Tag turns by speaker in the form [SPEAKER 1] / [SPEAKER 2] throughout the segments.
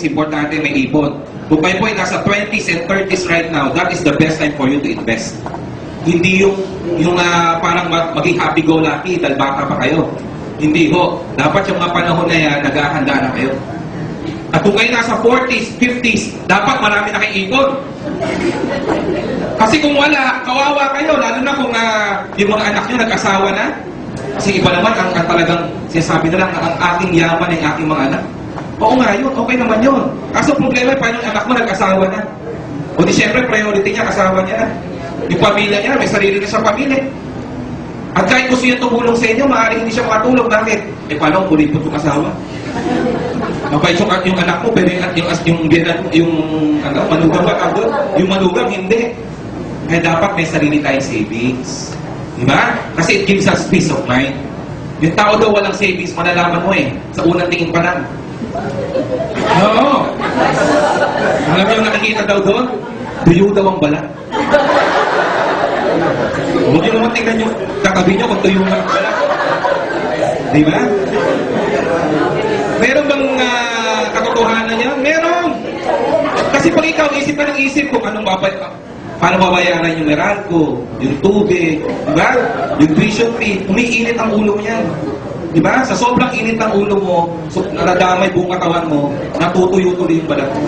[SPEAKER 1] Importante may ipon. Kung kayo po ay nasa 20s and 30s right now, that is the best time for you to invest. Hindi yung parang maging happy-go-lucky dahil bata pa kayo. Hindi ho. Dapat yung mga panahon na yan, naghahanda na kayo. At kung kayo nasa 40s, 50s, dapat marami na kayo ipon. Kasi kung wala, kawawa kayo. Lalo na kung yung mga anak nyo nag-asawa na. Kasi iba naman ang talagang sinasabi na lang ang aking yaman ng aking mga anak. Oo nga yun, okay naman yun. Kaso problema, paano yung anak mo nag-asawa na? O di syempre, priority niya, asawa niya na. Yung pamilya niya, may sarili na siyang pamilya. At kahit gusto niya tumulong sa inyo, maaaring hindi siya makatulong. Bakit? Paano kung kulipot yung asawa? Mabait yung anak mo, pero yung manugang ba doon? Yung manugang, hindi. Kaya dapat may sarili tayong savings. Diba? Kasi it gives us peace of mind. Yung tao daw walang savings, malalaman mo sa unang tingin pa lang. Oo. Alam niyo nakikita daw doon? Tuyo daw ang balat. Huwag niyo naman tingnan yung katabi niyo kung tuyo ang balat. Di ba? Meron bang katotohanan niya? Meron! Kasi pag ikaw isip ka ng isip kung paano babayaran yung Meralco, yung tubig, di ba? Yung tuition fee, umiinit ang ulo niya. Diba? Sa sobrang init ng ulo mo, nadamay buong katawan mo, natutuyo-tuloy yung balat mo.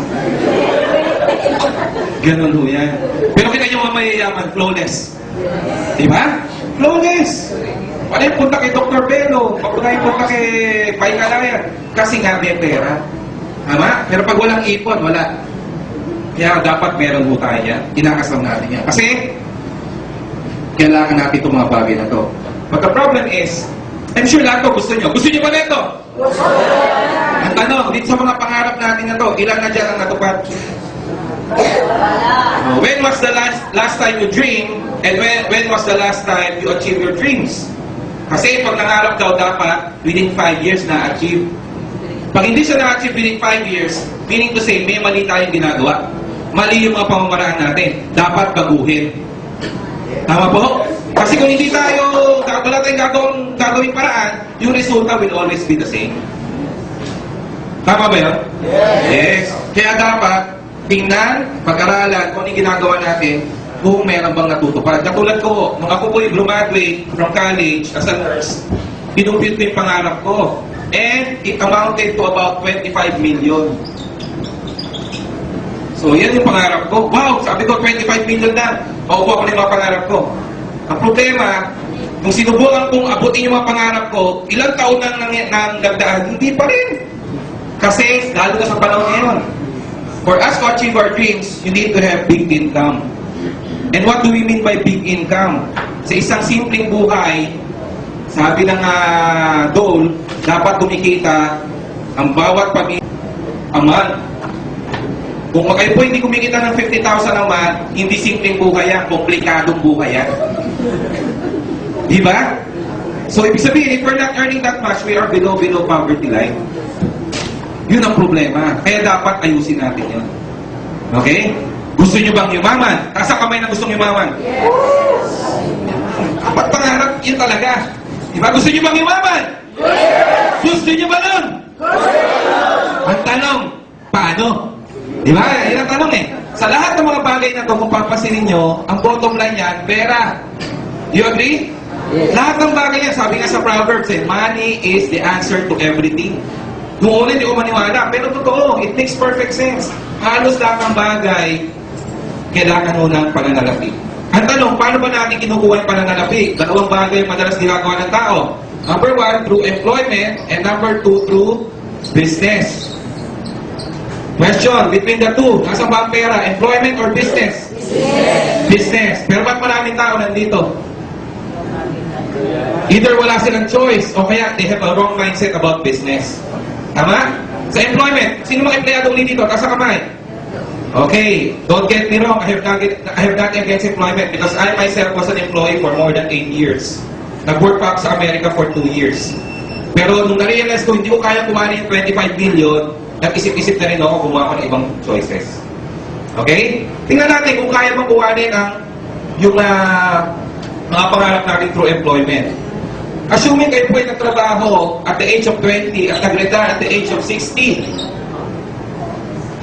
[SPEAKER 1] Ganun ho yan. Pero kita yung mga mayayaman, flawless. Diba? Flawless! Wala yung punta kay Dr. Bello, wala yung punta kay Pai Calayan. Kasi nga may pera. Tama? Pero pag walang ipon, wala. Kaya dapat meron ho tayo yan. Inakasam natin yan. Kasi, kailangan natin itong mga bagay na to. But the problem is, I'm sure lahat to gusto nyo. Gusto nyo ba nito? Ang tanong, dito sa mga pangarap natin na to, ilan na dyan ang natupad? When was the last time you dream? And when was the last time you achieve your dreams? Kasi pag nangarap daw dapat, within 5 years na-achieve. Pag hindi siya na-achieve within 5 years, meaning to say, may mali tayong ginagawa. Mali yung mga pamamaraan natin. Dapat baguhin. Tama po? Kasi kung hindi tayo, wala tayong gagawing paraan, yung resulta will always be the same. Tama ba yun? Yes. Kaya dapat, tingnan, pag-aralan, kung ano yung ginagawa natin, kung meron bang natutupad. Katulad ko, nung ako po'y graduate from college as a nurse, pinumpit ko yung pangarap ko. And it amounted to about 25 million. So, yan yung pangarap ko. Wow! Sabi ko, 25 million na. Maupo ako na yung mga pangarap ko. Ang problema, kung sinubukan kong abutin yung mga pangarap ko, ilang taon nang nagdaan, hindi pa rin. Kasi, lalo na sa panahon ngayon, for us to achieve our dreams, you need to have big income. And what do we mean by big income? Sa isang simpleng buhay, sabi ng Dole, dapat kumikita ang bawat pamilya a month. Kung kayo po hindi kumikita ng 50,000 a month, hindi simpleng buhay yan, komplikadong buhay yan. Diba? So, ibig sabihin, if we're not earning that much, we are below poverty line. Yun ang problema. Kaya dapat ayusin natin yun. Okay? Gusto nyo bang yumaman? Taas ang kamay na gustong yumaman. Yes! Dapat pangarap yun talaga. Diba? Gusto nyo bang yumaman? Yes! Gusto nyo ba nun? Yes! Ang tanong, paano? Diba? Yan ang tanong Sa lahat ng mga bagay na ito, kung papasinin nyo, ang bottom line yan, pera. You agree? Yes. Lahat ng bagay yan, sabi nga sa Proverbs, money is the answer to everything. Noong una, hindi ko maniwala. Pero totoo, it makes perfect sense. Halos lahat ng bagay, kailangan mo ng pananalapi. Ang tanong, paano ba natin kinukuha yung pananalapi? Dalawang bagay madalas ginagawa ng tao. Number 1, through employment, and number 2, through business. Question, between the two, nasa ba ang pera? Employment or business? Business. Business. Pero ba't maraming tao nandito? Either wala silang choice, o kaya they have a wrong mindset about business. Tama? Sa employment, sino mga empleyado ulit dito? Tasa kamay. Okay, don't get me wrong, I have nothing against employment because I myself was an employee for more than 8 years. Nag-work pa ako sa America for 2 years. Pero nung na-realize ko, hindi ko kaya kumain yung 25 million, nag-isip-isip na rin ako kumuha ko ng ibang choices. Okay? Tingnan natin kung kaya bang kuhanin yung mga pangarap natin through employment. Assuming kayo po ay nagtrabaho at the age of 20 at nag-retire at the age of 60.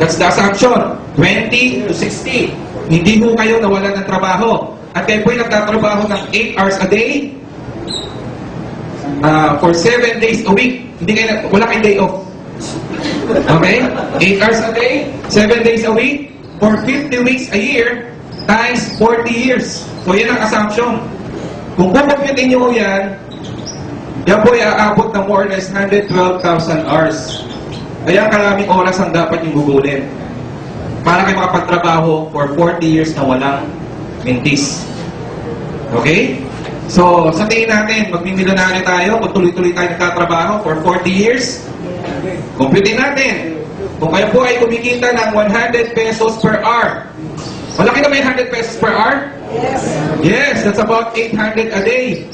[SPEAKER 1] That's the assumption. 20 to 60. Hindi ho kayo nawalan ng trabaho. At kayo po'y nagtatrabaho ng 8 hours a day for 7 days a week. Hindi kayo, wala kayong day off. Okay? 8 hours a day, 7 days a week, for 50 weeks a year, times 40 years. So, yan ang assumption. Kung kukumpitin nyo yan, yan po ay aabot ng more or less 112,000 hours. Kaya karaming oras ang dapat yung gugulin para kayo makapagtrabaho for 40 years na walang mentis. Okay? So, sa tingin natin, magmimilonaryo tayo kung tuloy-tuloy tayo nagtatrabaho for 40 years. Computin natin. Kung kayo po ay kumikita ng 100 pesos per hour. Malaki na ba yung 100 pesos per hour?
[SPEAKER 2] Yes.
[SPEAKER 1] Yes, that's about 800 a day.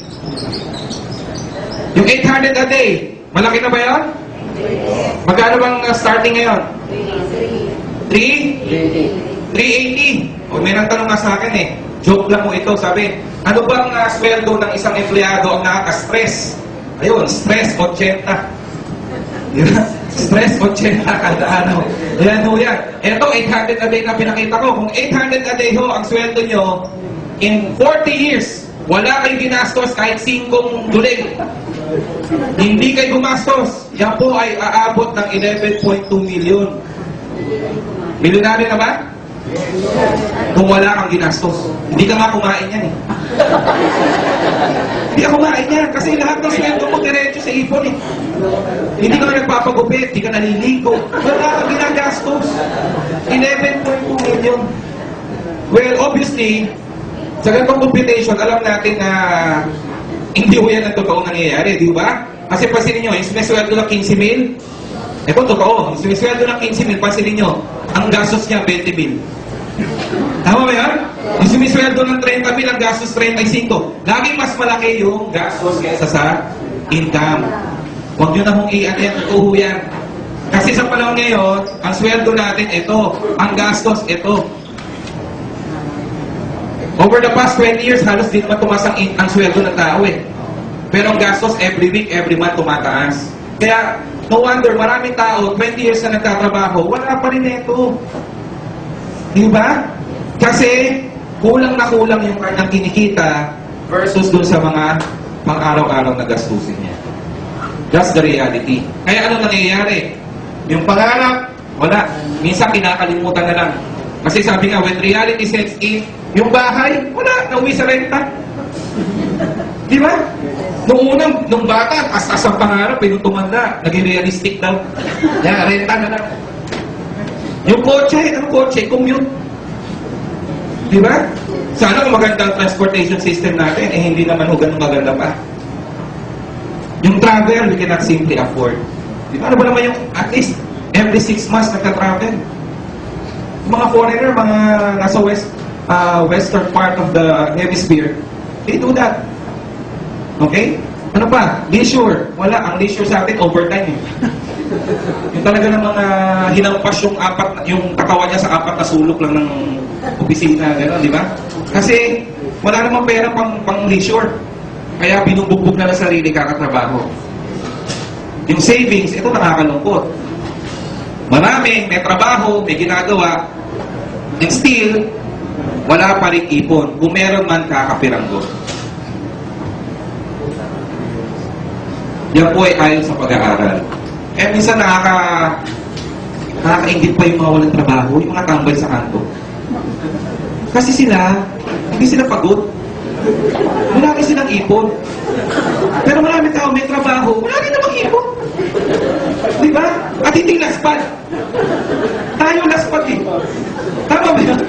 [SPEAKER 1] Yung 800 a day, malaki na ba yun? Magkano bang starting ngayon? 380. O may nagtanong nga sa akin eh. Joke lang mo ito, sabi. Ano bang sweldo ng isang empleyado ang nakaka-stress? Ayun, stress 80. Diba? Stress 80 kada araw. Ayan ho yan. Ito, 800 a day na pinakita ko. Kung 800 a day ho ang sweldo nyo, in 40 years, wala kayong ginastos kahit 5 dulig. Hindi kayo gumastos. Yan po ay aabot ng 11.2 million. Milyonaryo na ba? Kung wala kang ginastos. Hindi ka nga kumain yan eh. Hindi ka kumain yan kasi lahat ng sweldo mo diretso sa ipon eh. Hindi ka na nagpapagupit, hindi ka naliligo. Wala kang ginagastos. 11.2 million. Well, obviously, sa ganitong computation, alam natin na hindi ho yan ang totoong nangyayari, di ba? Kasi pansinin nyo, yung sinesweldo ng 15 mil, ito totoo, yung sinesweldo ng 15 mil, pansinin nyo, ang gastos niya 20 mil. Tama ba yan? Yung sinesweldo ng 30 mil, ang gastos 35. Laging mas malaki yung gastos kaysa sa income. Huwag nyo na hong i-ano yan, totoo yan. Kasi sa panahon ngayon, ang sweldo natin ito, ang gastos ito. Over the past 20 years, halos di naman tumaas ang sweldo ng tao eh. Pero ang gastos every week, every month tumataas. Kaya, no wonder, maraming tao, 20 years na nagtatrabaho, wala pa rin ito. Di ba? Kasi, kulang na kulang yung kanyang kinikita versus dun sa mga pang-araw-araw na gastusin niya. That's the reality. Kaya ano nangyayari? Yung pangarap, wala. Minsan kinakalimutan na lang. Kasi sabi nga, when reality sets in, yung bahay, wala, nauwi sa renta. Di ba? Nung bata, as ang pangarap, nung tumanda, naging realistic daw. Yan, renta na lang. Yung kotse, anong kotse? Commute. Di ba? Sana kung maganda ang transportation system natin, eh hindi naman ganun maganda pa. Yung travel, we cannot simply afford. Di ba? Ano ba naman yung, at least, every 6 months nagka-travel? Mga foreigner, mga nasa western part of the hemisphere, they do that. Okay? Ano pa? Leisure. Wala. Ang leisure sa atin, overtime. Yung talaga ng mga hinampas yung katawan niya sa 4 na sulok lang ng opisina. Gano'n, di ba? Kasi wala namang pera pang leisure. Kaya binubugbog na ng sarili kakatrabaho. Yung savings, ito nakakalungkot. Marami, may trabaho, may ginagawa, and still, wala pa rin ipon. Kung meron man, kakapiranggo. Yan po ay ayon sa pag-aaral. Kaya minsan nakakaingit pa yung mga walang trabaho, yung mga tambay sa kanto. Kasi hindi sila pagod. Wala rin silang ipon. Pero marami tao may trabaho, wala rin namang ipon. Diba? At hindi laspad. Tayo laspad eh. Tama ba yan?